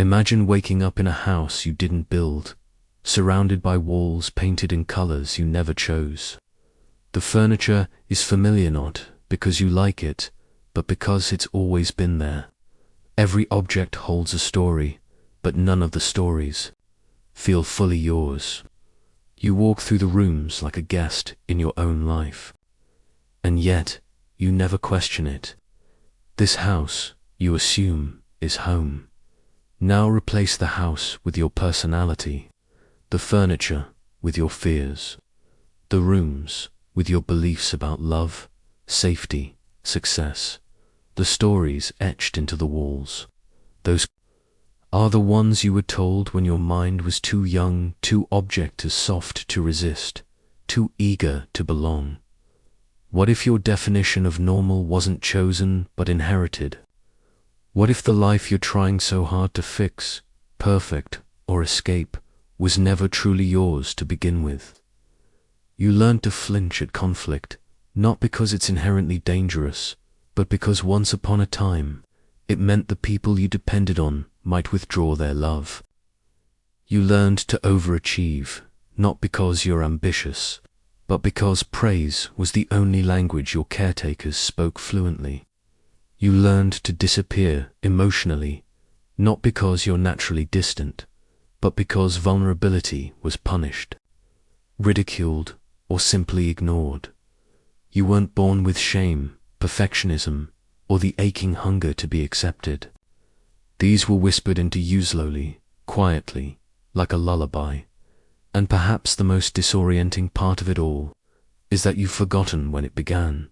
Imagine waking up in a house you didn't build, surrounded by walls painted in colors you never chose. The furniture is familiar not because you like it, but because it's always been there. Every object holds a story, but none of the stories feel fully yours. You walk through the rooms like a guest in your own life, and yet you never question it. This house, you assume, is home. Now replace the house with your personality, the furniture with your fears, the rooms with your beliefs about love, safety, success. The stories etched into the walls. Those are the ones you were told when your mind was too young, too object as soft to resist, too eager to belong. What if your definition of normal wasn't chosen but inherited? What if the life you're trying so hard to fix, perfect, or escape was never truly yours to begin with? You learned to flinch at conflict, not because it's inherently dangerous, but because once upon a time, it meant the people you depended on might withdraw their love. You learned to overachieve, not because you're ambitious, but because praise was the only language your caretakers spoke fluently. You learned to disappear emotionally, not because you're naturally distant, but because vulnerability was punished, ridiculed, or simply ignored. You weren't born with shame, perfectionism, or the aching hunger to be accepted. These were whispered into you slowly, quietly, like a lullaby. And perhaps the most disorienting part of it all is that you've forgotten when it began.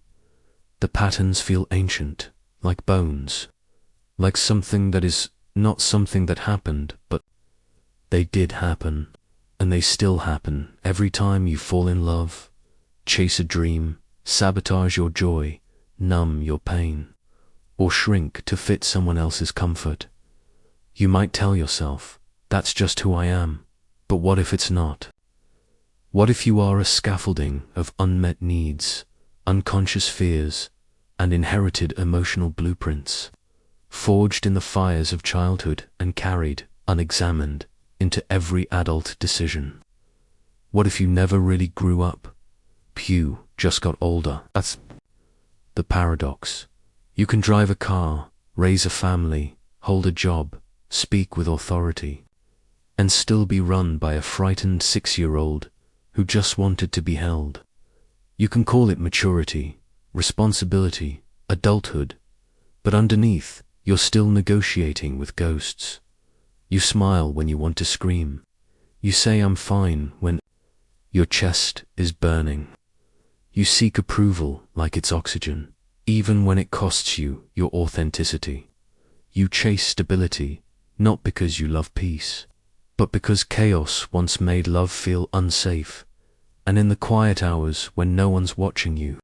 The patterns feel ancient, like bones, like something that is not something that happened, but they did happen, and they still happen every time you fall in love, chase a dream, sabotage your joy, numb your pain, or shrink to fit someone else's comfort. You might tell yourself, that's just who I am, but what if it's not? What if you are a scaffolding of unmet needs, unconscious fears, and inherited emotional blueprints, forged in the fires of childhood and carried, unexamined, into every adult decision? What if you never really grew up? You just got older. That's the paradox. You can drive a car, raise a family, hold a job, speak with authority, and still be run by a frightened 6-year-old who just wanted to be held. You can call it maturity, responsibility, adulthood, but underneath, you're still negotiating with ghosts. You smile when you want to scream. You say I'm fine when your chest is burning. You seek approval like it's oxygen, even when it costs you your authenticity. You chase stability, not because you love peace, but because chaos once made love feel unsafe. And in the quiet hours when no one's watching you,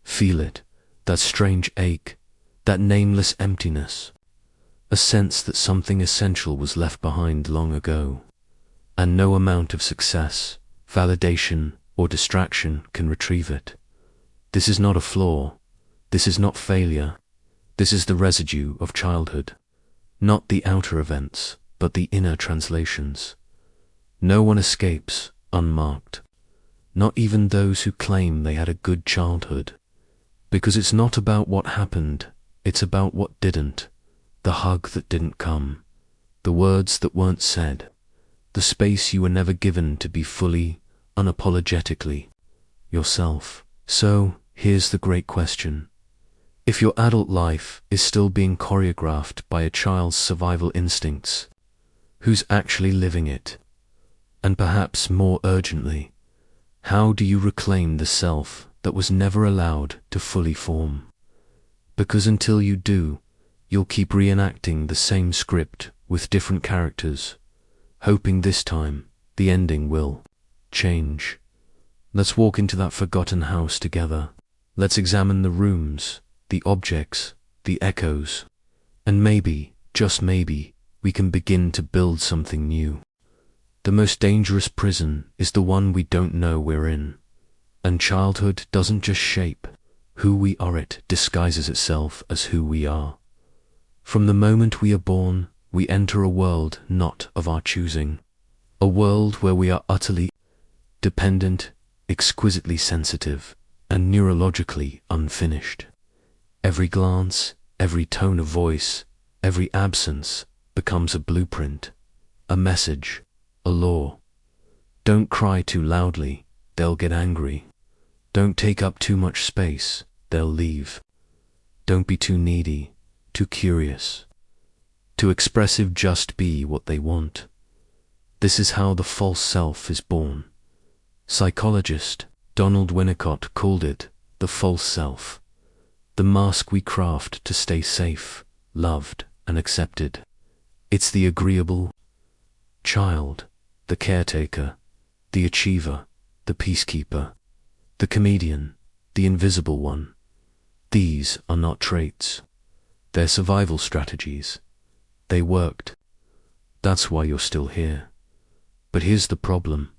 feel it, that strange ache, that nameless emptiness, a sense that something essential was left behind long ago, and no amount of success, validation, or distraction can retrieve it. This is not a flaw. This is not failure. This is the residue of childhood. Not the outer events, but the inner translations. No one escapes unmarked. Not even those who claim they had a good childhood. Because it's not about what happened, it's about what didn't. The hug that didn't come. The words that weren't said. The space you were never given to be fully, unapologetically, yourself. So, here's the great question. If your adult life is still being choreographed by a child's survival instincts, who's actually living it? And perhaps more urgently, how do you reclaim the self that was never allowed to fully form? Because until you do, you'll keep reenacting the same script with different characters, hoping this time the ending will change. Let's walk into that forgotten house together. Let's examine the rooms, the objects, the echoes, and maybe, just maybe, we can begin to build something new. The most dangerous prison is the one we don't know we're in. And childhood doesn't just shape who we are, it disguises itself as who we are. From the moment we are born, we enter a world not of our choosing, a world where we are utterly dependent, exquisitely sensitive, and neurologically unfinished. Every glance, every tone of voice, every absence becomes a blueprint, a message, a law. Don't cry too loudly, they'll get angry. Don't take up too much space, they'll leave. Don't be too needy, too curious, too expressive, just be what they want. This is how the false self is born. Psychologist Donald Winnicott called it the false self, the mask we craft to stay safe, loved, and accepted. It's the agreeable child, the caretaker, the achiever, the peacekeeper, the comedian, the invisible one. These are not traits. They're survival strategies. They worked. That's why you're still here. But here's the problem.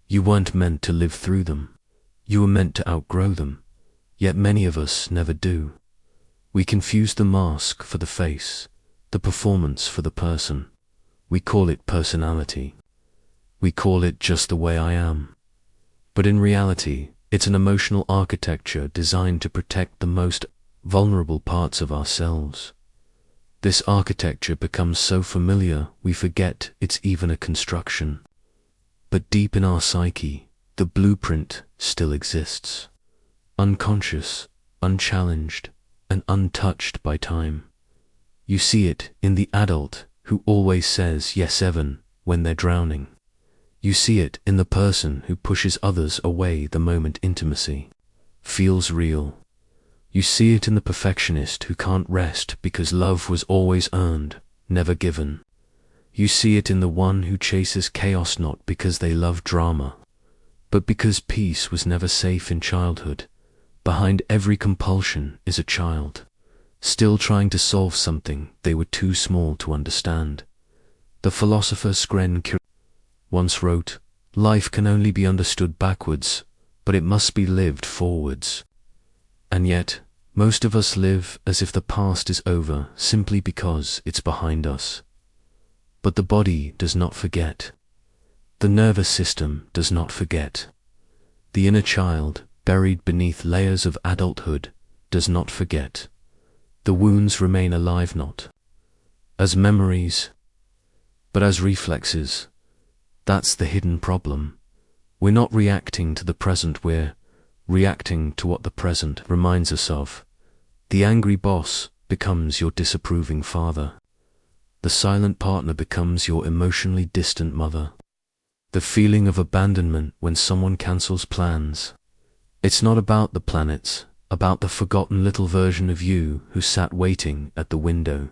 You weren't meant to live through them. You were meant to outgrow them. Yet many of us never do. We confuse the mask for the face, the performance for the person. We call it personality. We call it just the way I am. But in reality, it's an emotional architecture designed to protect the most vulnerable parts of ourselves. This architecture becomes so familiar we forget it's even a construction. But deep in our psyche, the blueprint still exists. Unconscious, unchallenged, and untouched by time. You see it in the adult who always says yes Evan when they're drowning. You see it in the person who pushes others away the moment intimacy feels real. You see it in the perfectionist who can't rest because love was always earned, never given. You see it in the one who chases chaos not because they love drama, but because peace was never safe in childhood. Behind every compulsion is a child, still trying to solve something they were too small to understand. The philosopher Gabor once wrote, "Life can only be understood backwards, but it must be lived forwards." And yet, most of us live as if the past is over simply because it's behind us. But the body does not forget. The nervous system does not forget. The inner child, buried beneath layers of adulthood, does not forget. The wounds remain alive not as memories, but as reflexes. That's the hidden problem. We're not reacting to the present, we're reacting to what the present reminds us of. The angry boss becomes your disapproving father. The silent partner becomes your emotionally distant mother. The feeling of abandonment when someone cancels plans. It's not about the planets, about the forgotten little version of you who sat waiting at the window,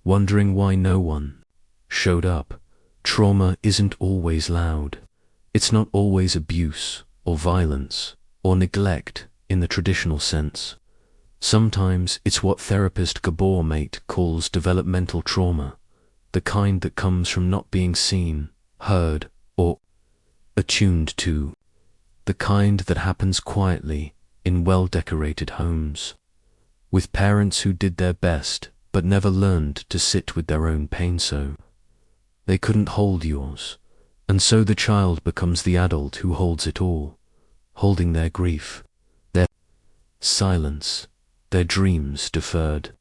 wondering why no one showed up. Trauma isn't always loud. It's not always abuse, or violence, or neglect in the traditional sense. Sometimes it's what therapist Gabor Maté calls developmental trauma, the kind that comes from not being seen, heard, or attuned to, the kind that happens quietly in well-decorated homes, with parents who did their best but never learned to sit with their own pain so they couldn't hold yours, and so the child becomes the adult who holds it all, holding their grief, their silence, their dreams deferred,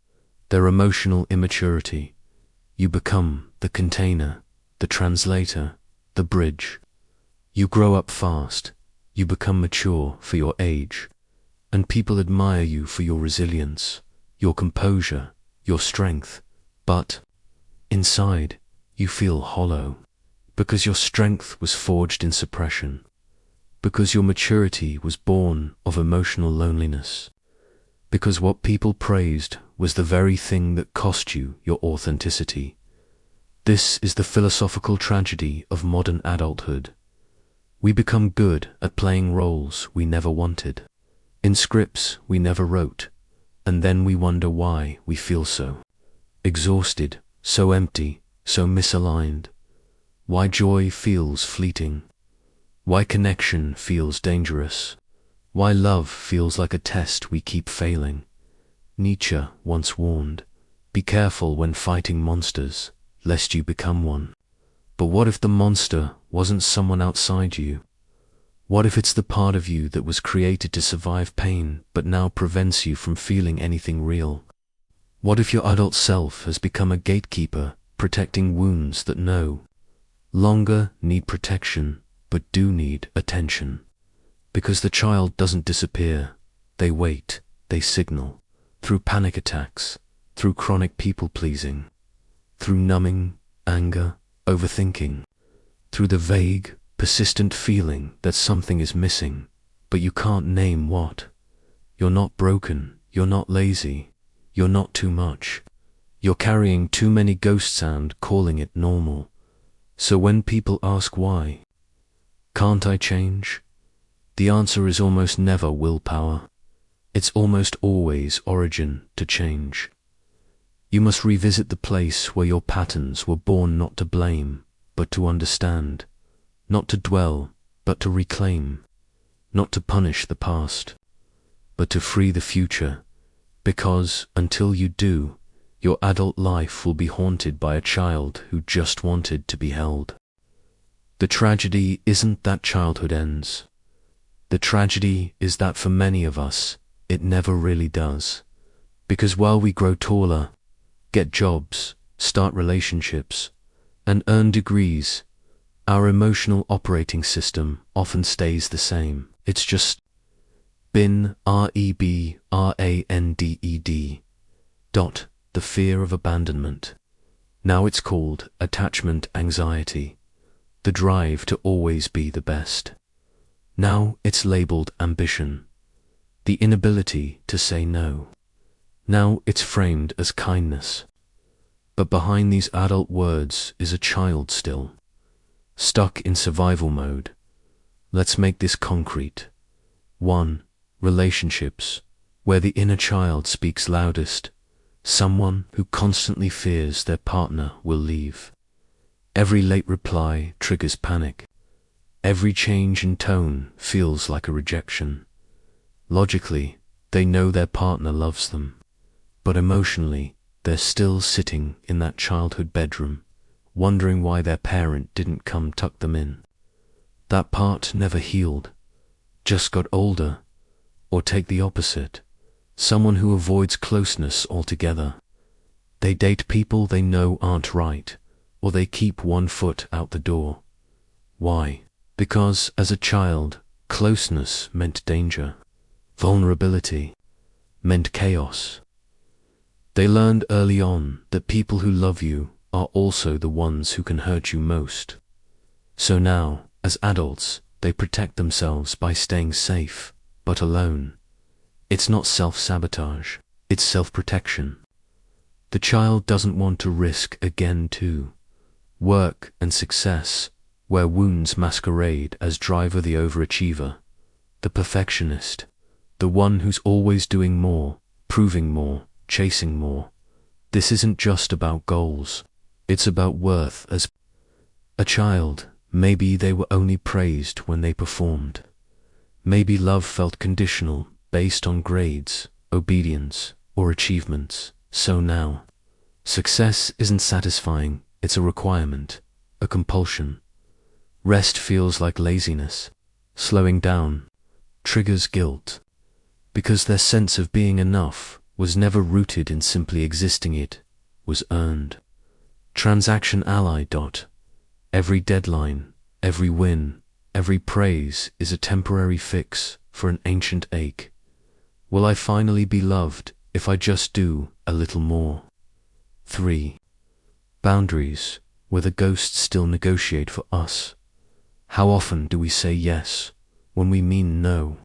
their emotional immaturity. You become the container, the translator, the bridge. You grow up fast, you become mature for your age, and people admire you for your resilience, your composure, your strength, but inside, you feel hollow, because your strength was forged in suppression, because your maturity was born of emotional loneliness, because what people praised was the very thing that cost you your authenticity. This is the philosophical tragedy of modern adulthood. We become good at playing roles we never wanted, in scripts we never wrote, and then we wonder why we feel so exhausted, so empty, so misaligned, why joy feels fleeting, why connection feels dangerous, why love feels like a test we keep failing. Nietzsche once warned, "Be careful when fighting monsters, lest you become one. But what if the monster wasn't someone outside you? What if it's the part of you that was created to survive pain but now prevents you from feeling anything real? What if your adult self has become a gatekeeper, protecting wounds that no longer need protection but do need attention? Because the child doesn't disappear, they wait, they signal, through panic attacks, through chronic people-pleasing, through numbing, anger, overthinking, through the vague, persistent feeling that something is missing, but you can't name what. You're not broken, you're not lazy, you're not too much. You're carrying too many ghosts and calling it normal. So when people ask why, can't I change? The answer is almost never willpower. It's almost always origin to change. You must revisit the place where your patterns were born, not to blame, but to understand, not to dwell, but to reclaim, not to punish the past, but to free the future, because until you do, your adult life will be haunted by a child who just wanted to be held. The tragedy isn't that childhood ends. The tragedy is that for many of us, it never really does. Because while we grow taller, get jobs, start relationships, and earn degrees, our emotional operating system often stays the same. It's just been rebranded. The fear of abandonment. Now it's called attachment anxiety, the drive to always be the best. Now it's labeled ambition, the inability to say no. Now it's framed as kindness. But behind these adult words is a child still, stuck in survival mode. Let's make this concrete. 1. Relationships, where the inner child speaks loudest. Someone who constantly fears their partner will leave. Every late reply triggers panic. Every change in tone feels like a rejection. Logically, they know their partner loves them, but emotionally, they're still sitting in that childhood bedroom, wondering why their parent didn't come tuck them in. That part never healed, just got older, or take the opposite. Someone who avoids closeness altogether. They date people they know aren't right, or they keep one foot out the door. Why? Because as a child, closeness meant danger. Vulnerability meant chaos. They learned early on that people who love you are also the ones who can hurt you most. So now, as adults, they protect themselves by staying safe, but alone. It's not self-sabotage, it's self-protection. The child doesn't want to risk again too. Work and success, where wounds masquerade as driver, the overachiever, the perfectionist, the one who's always doing more, proving more, chasing more. This isn't just about goals, it's about worth. As a child, maybe they were only praised when they performed. Maybe love felt conditional, based on grades, obedience, or achievements. So now, success isn't satisfying, it's a requirement, a compulsion. Rest feels like laziness. Slowing down triggers guilt, because their sense of being enough was never rooted in simply existing, it was earned. Transaction ally. Every deadline, every win, every praise is a temporary fix for an ancient ache. Will I finally be loved if I just do a little more? 3. Boundaries, where the ghosts still negotiate for us. How often do we say yes when we mean no?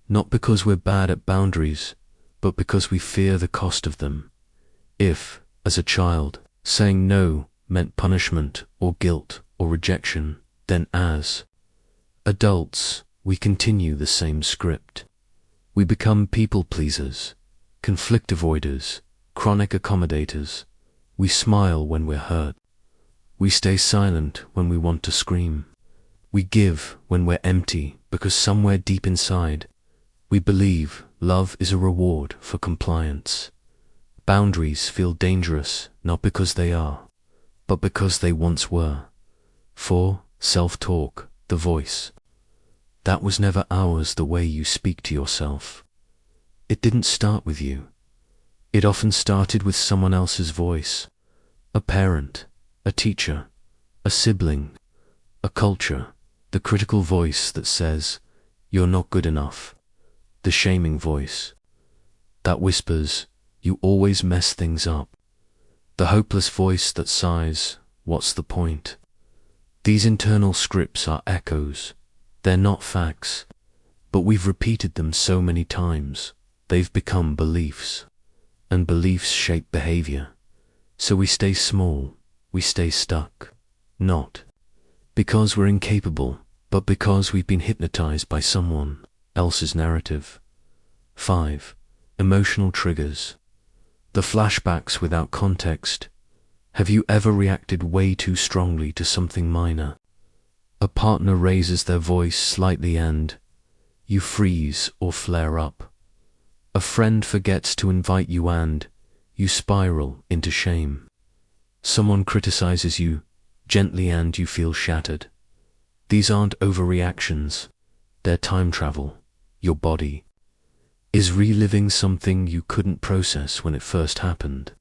Not because we're bad at boundaries, but because we fear the cost of them. If, as a child, saying no meant punishment or guilt or rejection, then as adults, we continue the same script. We become people pleasers, conflict avoiders, chronic accommodators. We smile when we're hurt. We stay silent when we want to scream. We give when we're empty because somewhere deep inside, we believe love is a reward for compliance. Boundaries feel dangerous not because they are, but because they once were. 4. Self-talk, the voice. That was never ours, the way you speak to yourself. It didn't start with you. It often started with someone else's voice. A parent, a teacher, a sibling, a culture. The critical voice that says, "You're not good enough." The shaming voice that whispers, "You always mess things up." The hopeless voice that sighs, "What's the point?" These internal scripts are echoes. They're not facts, but we've repeated them so many times, they've become beliefs. And beliefs shape behavior. So we stay small, we stay stuck. Not because we're incapable, but because we've been hypnotized by someone else's narrative. 5. Emotional triggers. The flashbacks without context. Have you ever reacted way too strongly to something minor? A partner raises their voice slightly and you freeze or flare up. A friend forgets to invite you and you spiral into shame. Someone criticizes you gently and you feel shattered. These aren't overreactions, they're time travel. Your body is reliving something you couldn't process when it first happened.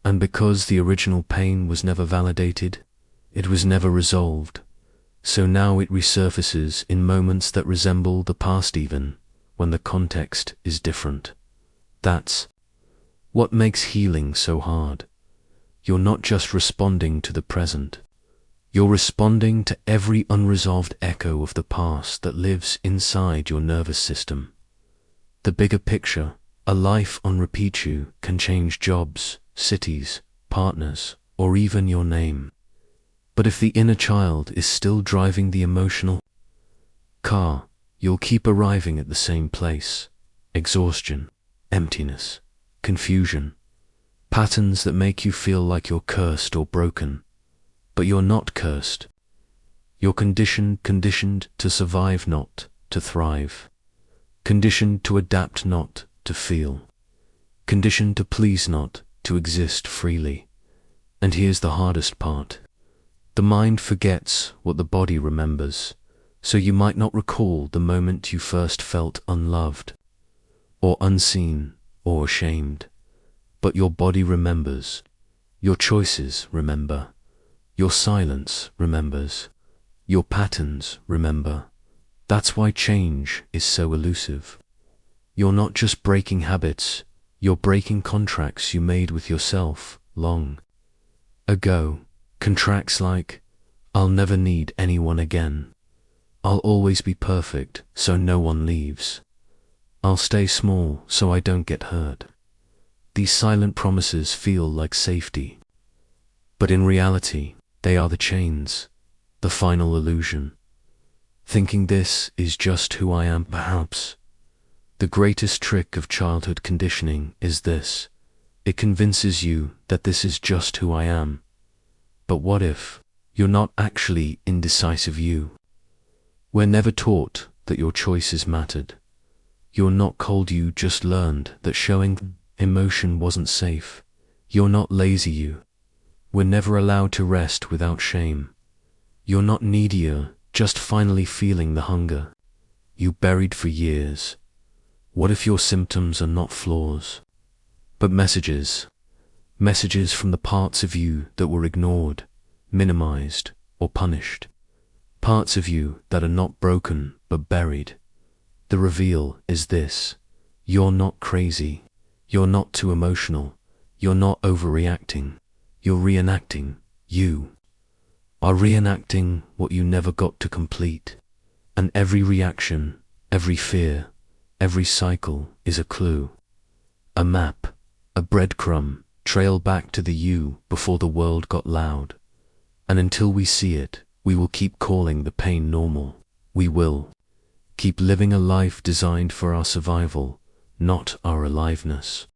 And because the original pain was never validated, it was never resolved, so now it resurfaces in moments that resemble the past even when the context is different. That's what makes healing so hard. You're not just responding to the present. You're responding to every unresolved echo of the past that lives inside your nervous system. The bigger picture, a life on repeat you can change jobs, cities, partners, or even your name. But if the inner child is still driving the emotional car, you'll keep arriving at the same place. Exhaustion, emptiness, confusion, patterns that make you feel like you're cursed or broken. But you're not cursed. You're conditioned to survive, not to thrive. Conditioned to adapt, not to feel. Conditioned to please, not to exist freely. And here's the hardest part. The mind forgets what the body remembers, so you might not recall the moment you first felt unloved, or unseen, or ashamed. But your body remembers. Your choices remember. Your silence remembers. Your patterns remember. That's why change is so elusive. You're not just breaking habits, you're breaking contracts you made with yourself long ago. Contracts like, "I'll never need anyone again. I'll always be perfect so no one leaves. I'll stay small so I don't get hurt." These silent promises feel like safety. But in reality, they are the chains, the final illusion. Thinking this is just who I am, perhaps. The greatest trick of childhood conditioning is this. It convinces you that this is just who I am. But what if you're not actually indecisive you? We're never taught that your choices mattered. You're not cold, you just learned that showing emotion wasn't safe. You're not lazy, you were never allowed to rest without shame. You're not needier, just finally feeling the hunger you buried for years. What if your symptoms are not flaws, but messages? Messages from the parts of you that were ignored, minimized, or punished. Parts of you that are not broken, but buried. The reveal is this. You're not crazy. You're not too emotional. You're not overreacting. You're reenacting. You are reenacting what you never got to complete. And every reaction, every fear, every cycle is a clue. A map, a breadcrumb, trail back to the you before the world got loud. And until we see it, we will keep calling the pain normal. We will keep living a life designed for our survival, not our aliveness.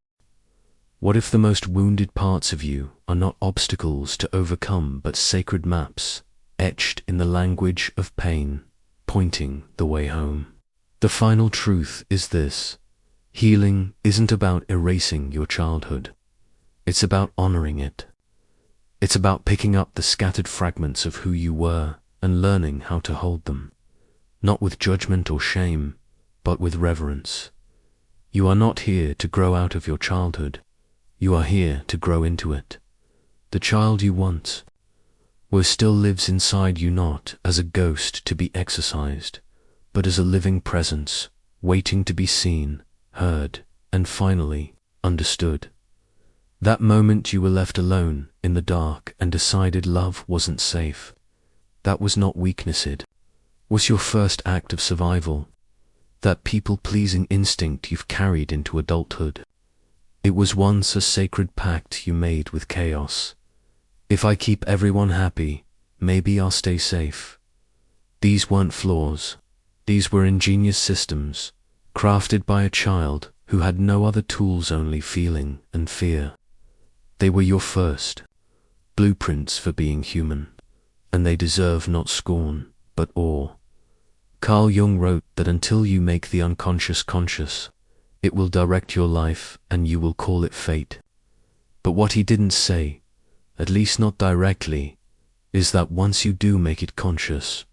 What if the most wounded parts of you are not obstacles to overcome but sacred maps, etched in the language of pain, pointing the way home? The final truth is this. Healing isn't about erasing your childhood. It's about honoring it. It's about picking up the scattered fragments of who you were and learning how to hold them, not with judgment or shame, but with reverence. You are not here to grow out of your childhood. You are here to grow into it. The child you once were still lives inside you, not as a ghost to be exorcised, but as a living presence, waiting to be seen, heard, and finally understood. That moment you were left alone in the dark and decided love wasn't safe, that was not weakness, it was your first act of survival. That people-pleasing instinct you've carried into adulthood. It was once a sacred pact you made with chaos. If I keep everyone happy, maybe I'll stay safe. These weren't flaws. These were ingenious systems, crafted by a child who had no other tools, only feeling and fear. They were your first blueprints for being human, and they deserve not scorn, but awe. Carl Jung wrote that until you make the unconscious conscious, it will direct your life and you will call it fate. But what he didn't say, at least not directly, is that once you do make it conscious,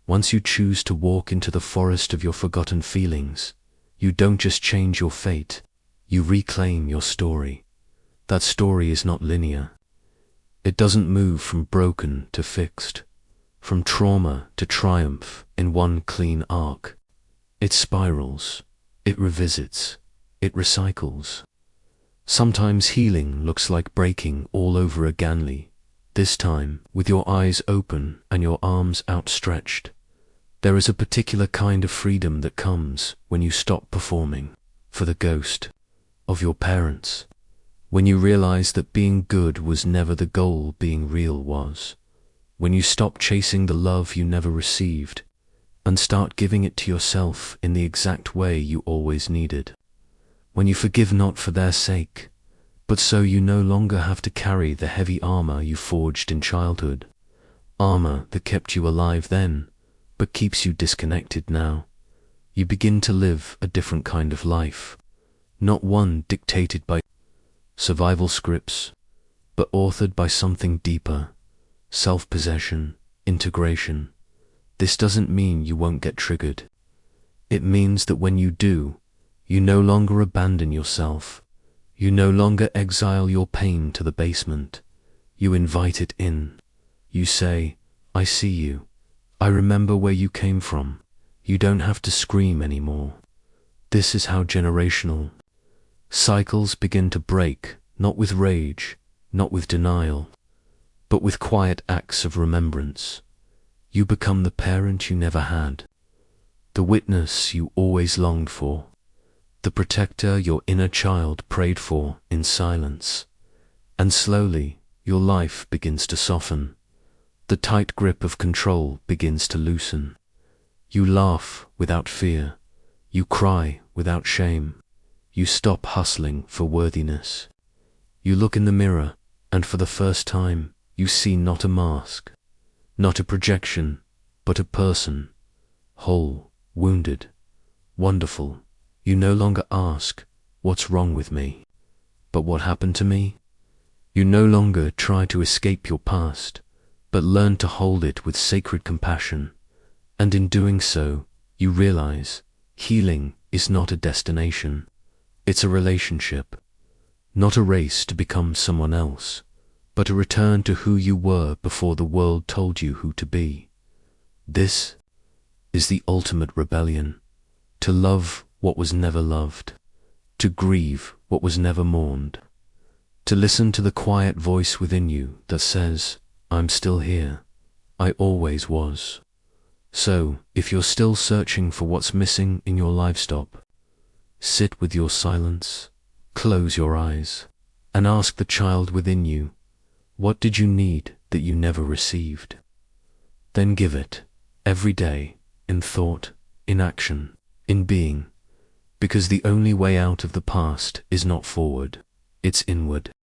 once you choose to walk into the forest of your forgotten feelings, you don't just change your fate, you reclaim your story. That story is not linear. It doesn't move from broken to fixed, from trauma to triumph in one clean arc. It spirals, it revisits, it recycles. Sometimes healing looks like breaking all over again, this time with your eyes open and your arms outstretched. There is a particular kind of freedom that comes when you stop performing for the ghost of your parents, when you realize that being good was never the goal, being real was, when you stop chasing the love you never received and start giving it to yourself in the exact way you always needed. When you forgive not for their sake, but so you no longer have to carry the heavy armor you forged in childhood, armor that kept you alive then, but keeps you disconnected now. You begin to live a different kind of life, not one dictated by survival scripts, but authored by something deeper, self-possession, integration. This doesn't mean you won't get triggered. It means that when you do, you no longer abandon yourself. You no longer exile your pain to the basement. You invite it in. You say, I see you. I remember where you came from. You don't have to scream anymore. This is how generational cycles begin to break, not with rage, not with denial, but with quiet acts of remembrance. You become the parent you never had, the witness you always longed for, the protector your inner child prayed for in silence. And slowly, your life begins to soften. The tight grip of control begins to loosen. You laugh without fear. You cry without shame. You stop hustling for worthiness. You look in the mirror, and for the first time, you see not a mask, not a projection, but a person, whole, wounded, wonderful. You no longer ask, what's wrong with me, but what happened to me? You no longer try to escape your past, but learn to hold it with sacred compassion. And in doing so, you realize healing is not a destination. It's a relationship, not a race to become someone else, but a return to who you were before the world told you who to be. This is the ultimate rebellion, to love what was never loved, to grieve what was never mourned, to listen to the quiet voice within you that says, I'm still here, I always was. So, if you're still searching for what's missing in your life, stop, sit with your silence, close your eyes, and ask the child within you, what did you need that you never received? Then give it, every day, in thought, in action, in being, because the only way out of the past is not forward, it's inward.